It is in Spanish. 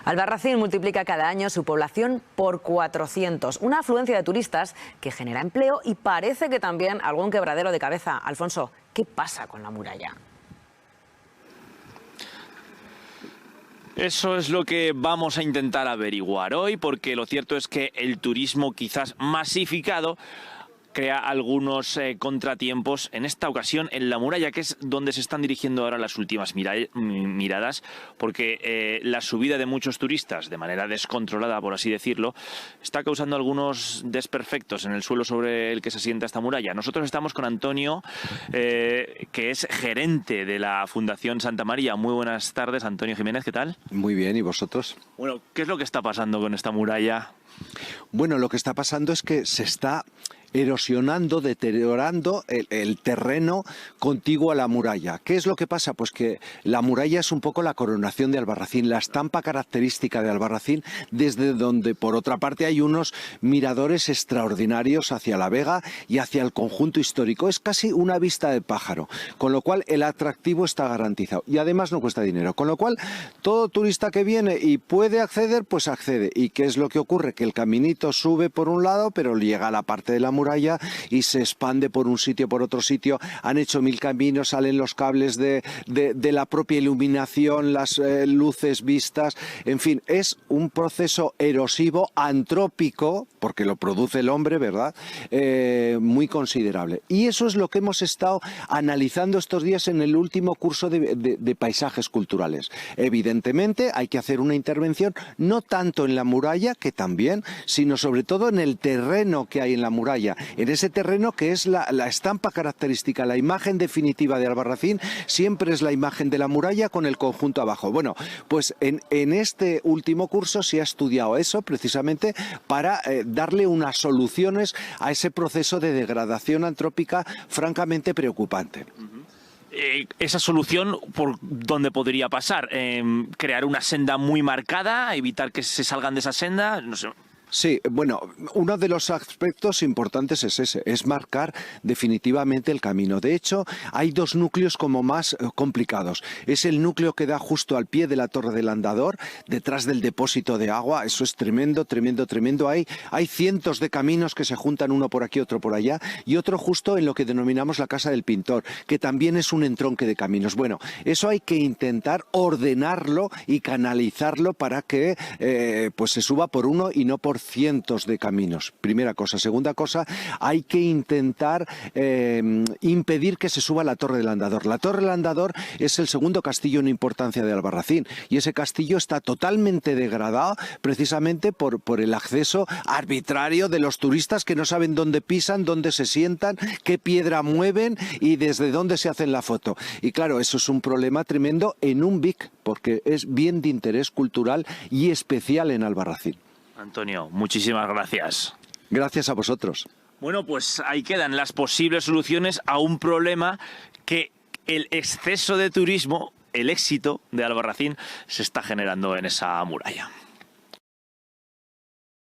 Albarracín multiplica cada año su población por 400. Una afluencia de turistas que genera empleo y parece que también algún quebradero de cabeza. Alfonso, ¿qué pasa con la muralla? Eso es lo que vamos a intentar averiguar hoy, porque lo cierto es que el turismo quizás masificado crea algunos contratiempos, en esta ocasión en la muralla, que es donde se están dirigiendo ahora las últimas miradas, porque la subida de muchos turistas, de manera descontrolada, por así decirlo, está causando algunos desperfectos en el suelo sobre el que se asienta esta muralla. Nosotros estamos con Antonio, que es gerente de la Fundación Santa María. Muy buenas tardes, Antonio Jiménez, ¿qué tal? Muy bien, ¿y vosotros? Bueno, ¿qué es lo que está pasando con esta muralla? Bueno, lo que está pasando es que se está erosionando, deteriorando el terreno contiguo a la muralla. ¿Qué es lo que pasa? Pues que la muralla es un poco la coronación de Albarracín, la estampa característica de Albarracín, desde donde por otra parte hay unos miradores extraordinarios hacia la Vega y hacia el conjunto histórico. Es casi una vista de pájaro, con lo cual el atractivo está garantizado y además no cuesta dinero, con lo cual todo turista que viene y puede acceder, pues accede. ¿Y qué es lo que ocurre? Que el caminito sube por un lado, pero llega a la parte de la muralla y se expande por un sitio, por otro sitio. Han hecho 1000 caminos, salen los cables de la propia iluminación, las luces vistas, en fin, es un proceso erosivo, antrópico, porque lo produce el hombre, ¿verdad? Muy considerable. Y eso es lo que hemos estado analizando estos días en el último curso de paisajes culturales. Evidentemente hay que hacer una intervención, no tanto en la muralla, que también, sino sobre todo en el terreno que hay en la muralla, en ese terreno que es la estampa característica, la imagen definitiva de Albarracín, siempre es la imagen de la muralla con el conjunto abajo. Bueno, pues en este último curso se ha estudiado eso precisamente para darle unas soluciones a ese proceso de degradación antrópica francamente preocupante. Esa solución, ¿por dónde podría pasar? ¿Crear una senda muy marcada? ¿Evitar que se salgan de esa senda? No sé. Sí, bueno, uno de los aspectos importantes es ese, es marcar definitivamente el camino. De hecho, hay dos núcleos como más complicados. Es el núcleo que da justo al pie de la Torre del Andador, detrás del depósito de agua. Eso es tremendo, tremendo, tremendo. Hay cientos de caminos que se juntan, uno por aquí, otro por allá, y otro justo en lo que denominamos la Casa del Pintor, que también es un entronque de caminos. Bueno, eso hay que intentar ordenarlo y canalizarlo para que pues se suba por uno y no por cientos de caminos. Primera cosa. Segunda cosa, hay que intentar impedir que se suba la Torre del Andador. La Torre del Andador es el segundo castillo en importancia de Albarracín y ese castillo está totalmente degradado precisamente por el acceso arbitrario de los turistas que no saben dónde pisan, dónde se sientan, qué piedra mueven y desde dónde se hacen la foto. Y claro, eso es un problema tremendo en un BIC, porque es bien de interés cultural y especial en Albarracín. Antonio, muchísimas gracias. Gracias a vosotros. Bueno, pues ahí quedan las posibles soluciones a un problema que el exceso de turismo, el éxito de Albarracín, se está generando en esa muralla.